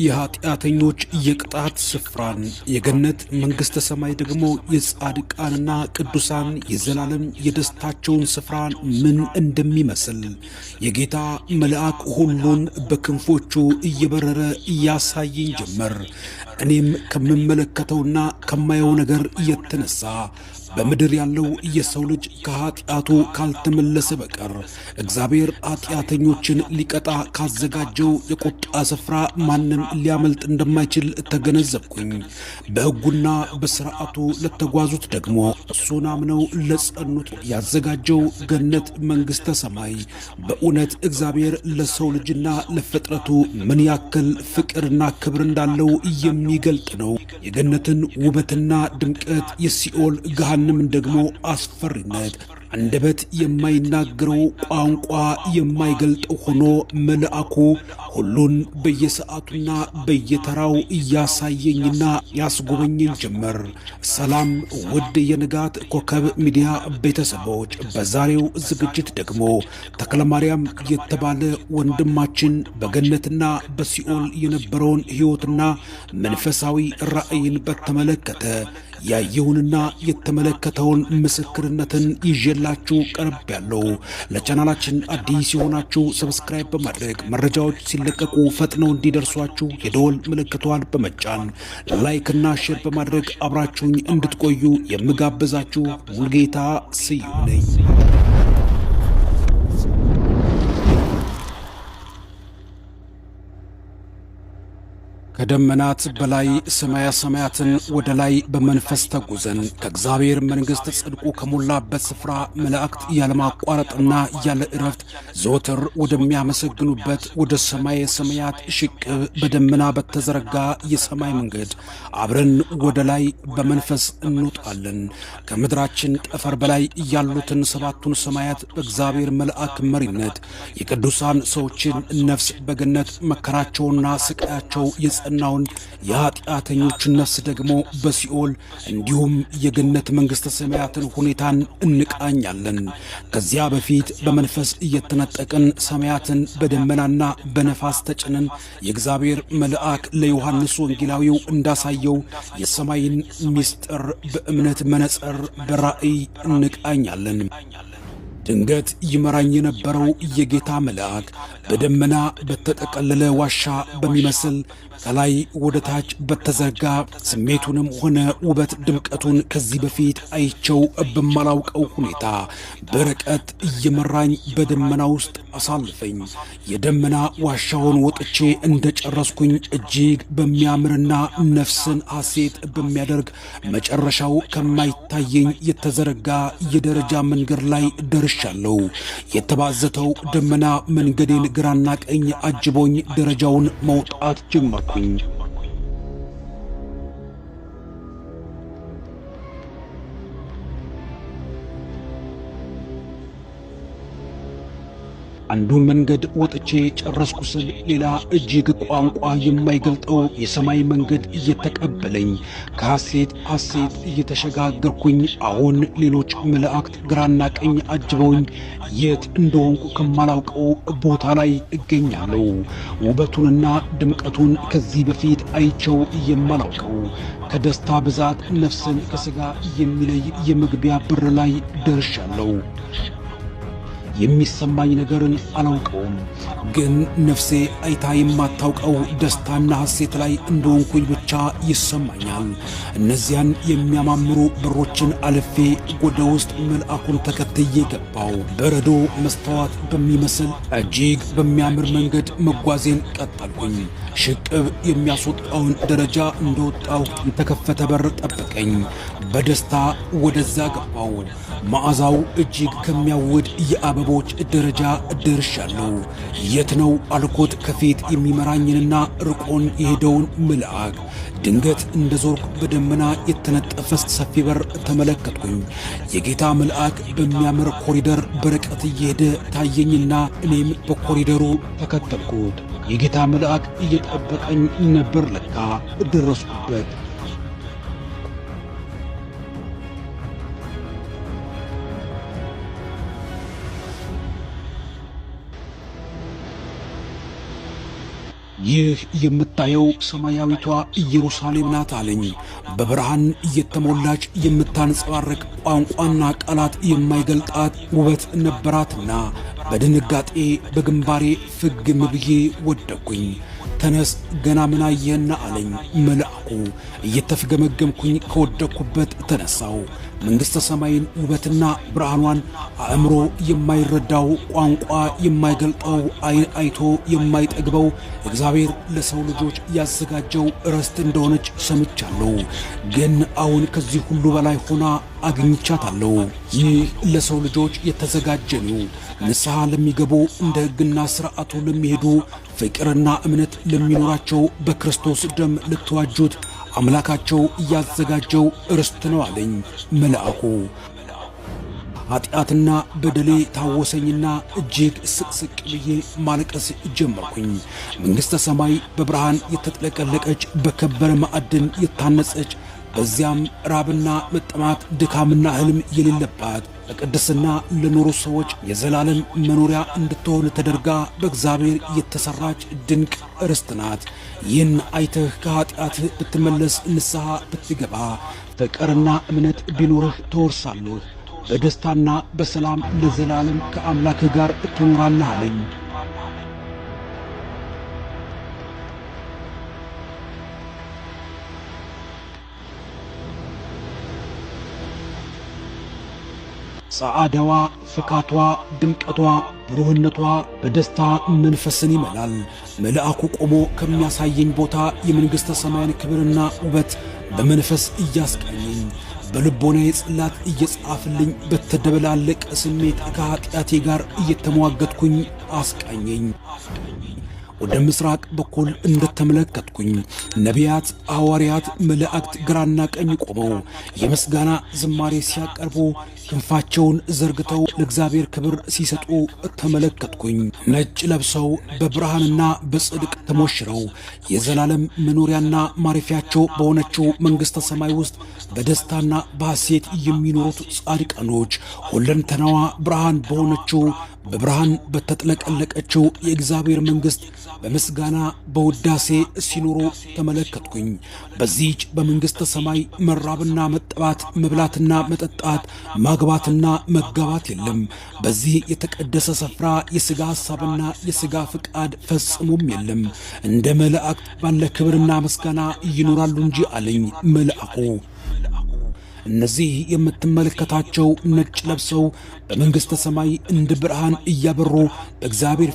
የኃጢአተኞች የቅጣት ስፍራን የገነት መንግሥተ ሰማይ ደግሞ የጻድቃንና ቅዱሳን የዘላለም የደስታቸውን ስፍራን ምን እንደሚመስል የጌታ መልአክ ሁሉን በክንፎቹ እየበረረ እያሳየኝ ጀመር። እኔም ከምመለከተውና ከማየው ነገር የተነሳ በምድር ያለው የሰው ልጅ ከኃጢአቱ ካልተመለሰ በቀር እግዚአብሔር ኃጢአተኞችን ሊቀጣ ካዘጋጀው የቁጣ ስፍራ ማንም ሊያመልጥ እንደማይችል ተገነዘብኩኝ። በሕጉና በሥርዓቱ ለተጓዙት ደግሞ እሱን አምነው ለጸኑት ያዘጋጀው ገነት መንግሥተ ሰማይ በእውነት እግዚአብሔር ለሰው ልጅና ለፍጥረቱ ምን ያክል ፍቅርና ክብር እንዳለው የሚገልጥ ነው። የገነትን ውበትና ድምቀት የሲኦል ገሃነምን ደግሞ አስፈሪነት አንደበት የማይናገረው ቋንቋ የማይገልጠው ሆኖ መልአኩ ሁሉን በየሰዓቱና በየተራው እያሳየኝና ያስጎበኘኝ ጀመር። ሰላም ውድ የንጋት ኮከብ ሚዲያ ቤተሰቦች፣ በዛሬው ዝግጅት ደግሞ ተክለማርያም የተባለ ወንድማችን በገነትና በሲኦል የነበረውን ሕይወትና መንፈሳዊ ራእይን በተመለከተ ያየውንና የተመለከተውን ምስክርነትን ይዤላችሁ ቀርብ ያለው። ለቻናላችን አዲስ የሆናችሁ ሰብስክራይብ በማድረግ መረጃዎች ሲለቀቁ ፈጥነው እንዲደርሷችሁ የደወል ምልክቷን በመጫን ላይክና ሼር በማድረግ አብራችሁኝ እንድትቆዩ የምጋብዛችሁ ሙልጌታ ስዩም ነኝ። ከደመናት በላይ ሰማያ ሰማያትን ወደ ላይ በመንፈስ ተጉዘን ከእግዚአብሔር መንግሥት ጽድቁ ከሞላበት ስፍራ መላእክት ያለማቋረጥና ያለ ዕረፍት ዘወትር ወደሚያመሰግኑበት ወደ ሰማየ ሰማያት ሽቅብ በደመና በተዘረጋ የሰማይ መንገድ አብረን ወደ ላይ በመንፈስ እንወጣለን። ከምድራችን ጠፈር በላይ ያሉትን ሰባቱን ሰማያት በእግዚአብሔር መልአክ መሪነት የቅዱሳን ሰዎችን ነፍስ በገነት መከራቸውና ስቃያቸው ናውን የኃጢአተኞችን ነፍስ ደግሞ በሲኦል እንዲሁም የገነት መንግሥተ ሰማያትን ሁኔታን እንቃኛለን። ከዚያ በፊት በመንፈስ እየተነጠቅን ሰማያትን በደመናና በነፋስ ተጭነን የእግዚአብሔር መልአክ ለዮሐንስ ወንጌላዊው እንዳሳየው የሰማይን ምስጢር በእምነት መነጽር በራእይ እንቃኛለን። ድንገት ይመራኝ የነበረው የጌታ መልአክ በደመና በተጠቀለለ ዋሻ በሚመስል ከላይ ወደ ታች በተዘረጋ ስሜቱንም ሆነ ውበት ድምቀቱን ከዚህ በፊት አይቸው በማላውቀው ሁኔታ በርቀት እየመራኝ በደመና ውስጥ አሳልፈኝ። የደመና ዋሻውን ወጥቼ እንደጨረስኩኝ እጅግ በሚያምርና ነፍስን ሐሴት በሚያደርግ መጨረሻው ከማይታየኝ የተዘረጋ የደረጃ መንገድ ላይ ደርሻለሁ። የተባዘተው ደመና መንገዴን ግራና ቀኝ አጅቦኝ ደረጃውን መውጣት ጀመርኩኝ። አንዱን መንገድ ወጥቼ ጨረስኩ ስል ሌላ እጅግ ቋንቋ የማይገልጠው የሰማይ መንገድ እየተቀበለኝ ከሐሴት እየተሸጋገርኩኝ አሁን ሌሎች መላእክት ግራና ቀኝ አጅበውኝ የት እንደሆንኩ ከማላውቀው ቦታ ላይ እገኛለሁ። ውበቱንና ድምቀቱን ከዚህ በፊት አይቸው የማላውቀው ከደስታ ብዛት ነፍስን ከሥጋ የሚለይ የመግቢያ በር ላይ ደርሻለሁ። የሚሰማኝ ነገርን አላውቀውም፣ ግን ነፍሴ አይታ የማታውቀው ደስታና ሐሴት ላይ እንደሆንኩኝ ብቻ ይሰማኛል። እነዚያን የሚያማምሩ በሮችን አልፌ ወደ ውስጥ መልአኩን ተከትዬ ገባው። በረዶ መስተዋት በሚመስል እጅግ በሚያምር መንገድ መጓዜን ቀጠልኩኝ። ሽቅብ የሚያስወጣውን ደረጃ እንደወጣው የተከፈተ በር ጠበቀኝ። በደስታ ወደዛ ገባው። መዓዛው እጅግ ከሚያውድ የአበቦች ደረጃ ደርሻለሁ። የት ነው አልኮት ከፊት የሚመራኝንና ርቆን የሄደውን መልአክ ድንገት እንደ ዞርኩ በደመና የተነጠፈ ሰፊ በር ተመለከትኩኝ። የጌታ መልአክ በሚያምር ኮሪደር በርቀት እየሄደ ታየኝና እኔም በኮሪደሩ ተከተልኩት። የጌታ መልአክ እየጠበቀኝ ነበር። ለካ ደረስኩበት። ይህ የምታየው ሰማያዊቷ ኢየሩሳሌም ናት አለኝ። በብርሃን እየተሞላች የምታንጸባረቅ ቋንቋና ቃላት የማይገልጣት ውበት ነበራትና በድንጋጤ በግንባሬ ፍግም ብዬ ወደቅኩኝ። ተነስ ገና ምን አየህና አለኝ መልአኩ። እየተፍገመገምኩኝ ከወደቅኩበት ተነሳው። መንግሥተ ሰማይን ውበትና ብርሃኗን አእምሮ የማይረዳው ቋንቋ የማይገልጠው ዓይን አይቶ የማይጠግበው እግዚአብሔር ለሰው ልጆች ያዘጋጀው ርስት እንደሆነች ሰምቻለሁ። ግን አሁን ከዚህ ሁሉ በላይ ሆና አግኝቻታለሁ። ይህ ለሰው ልጆች የተዘጋጀ ነው። ንስሐ ለሚገቡ፣ እንደ ሕግና ሥርዓቱ ለሚሄዱ፣ ፍቅርና እምነት ለሚኖራቸው፣ በክርስቶስ ደም ልትዋጁት አምላካቸው እያዘጋጀው ርስት ነው አለኝ መልአኩ። ኃጢአትና በደሌ ታወሰኝና እጅግ ስቅስቅ ብዬ ማለቀስ ጀመርኩኝ። መንግሥተ ሰማይ በብርሃን የተጥለቀለቀች በከበረ ማዕድን የታነጸች በዚያም ራብና መጠማት ድካምና ሕልም የሌለባት በቅድስና ለኖሩ ሰዎች የዘላለም መኖሪያ እንድትሆን ተደርጋ በእግዚአብሔር የተሰራች ድንቅ ርስት ናት። ይህን አይተህ ከኃጢአትህ ብትመለስ፣ ንስሐ ብትገባ፣ ፍቅርና እምነት ቢኖርህ ትወርሳለህ። በደስታና በሰላም ለዘላለም ከአምላክህ ጋር ትኖራለህ አለኝ። ጸዓዳዋ፣ ፍካቷ፣ ድምቀቷ፣ ብሩህነቷ በደስታ መንፈስን ይመላል። መልአኩ ቆሞ ከሚያሳየኝ ቦታ የመንግሥተ ሰማያን ክብርና ውበት በመንፈስ እያስቃኘኝ በልቦናዬ ጽላት እየጻፍልኝ በተደበላለቀ ስሜት ከኃጢአቴ ጋር እየተሟገትኩኝ አስቃኘኝ። ወደ ምስራቅ በኩል እንደተመለከትኩኝ ነቢያት፣ ሐዋርያት፣ መላእክት ግራና ቀኝ ቆመው የምስጋና ዝማሬ ሲያቀርቡ ክንፋቸውን ዘርግተው ለእግዚአብሔር ክብር ሲሰጡ ተመለከትኩኝ። ነጭ ለብሰው በብርሃንና በጽድቅ ተሞሽረው የዘላለም መኖሪያና ማረፊያቸው በሆነችው መንግሥተ ሰማይ ውስጥ በደስታና በሐሴት የሚኖሩት ጻድቃኖች ሁለንተናዋ ብርሃን በሆነችው በብርሃን በተጥለቀለቀችው የእግዚአብሔር መንግሥት በምስጋና በውዳሴ ሲኖሩ ተመለከትኩኝ። በዚህች በመንግሥተ ሰማይ መራብና መጠባት፣ መብላትና መጠጣት፣ ማግባትና መጋባት የለም። በዚህ የተቀደሰ ስፍራ የሥጋ ሐሳብና የሥጋ ፍቃድ ፈጽሞም የለም። እንደ መላእክት ባለ ክብርና ምስጋና ይኖራሉ እንጂ አለኝ መልአኩ። እነዚህ የምትመለከታቸው ነጭ ለብሰው በመንግሥተ ሰማይ እንደ ብርሃን እያበሩ በእግዚአብሔር